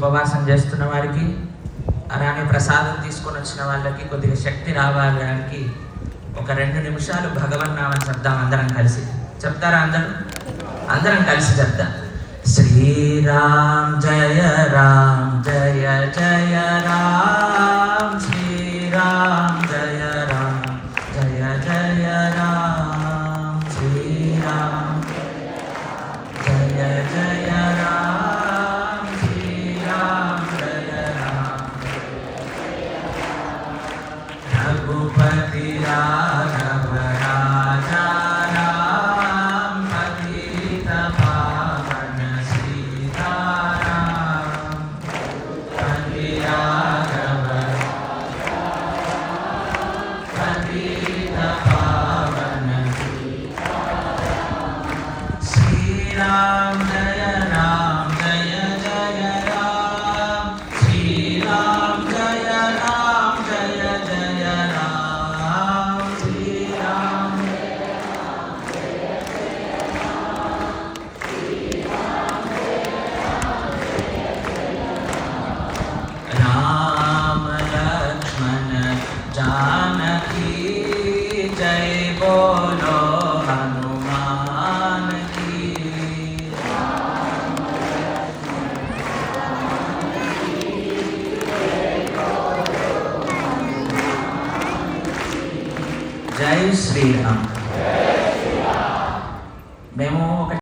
ఉపవాసం చేస్తున్న వారికి, అలానే ప్రసాదం తీసుకొని వచ్చిన వాళ్ళకి కొద్దిగా శక్తి రావడానికి ఒక 2 నిమిషాలు భగవన్నామం చెప్దాం. అందరం కలిసి చెప్తారా? అందరం కలిసి చెప్తాం. శ్రీరామ్ జయ రామ్ జయ జయ రామ్, శ్రీరామ్ జయ రామ్ జయ జయ రామ్, శ్రీరామ్ జయ జయ రామ్, శ్రీరామ్ జయ రామ్. రఘుపతి రాఘవ రాజా రామ్, పతిత పావన సీతారాం. పతి రాఘవ పతిత పావన శ్రీరామ్ జయ రామ్ జయ జయ రామ్, శ్రీరామ్ జయ రామ్ జయ జయ రామ్, శ్రీరామ్ రామ లక్ష్మణ जानकी जय बोलो हनुमान की। जय श्री राम। మేము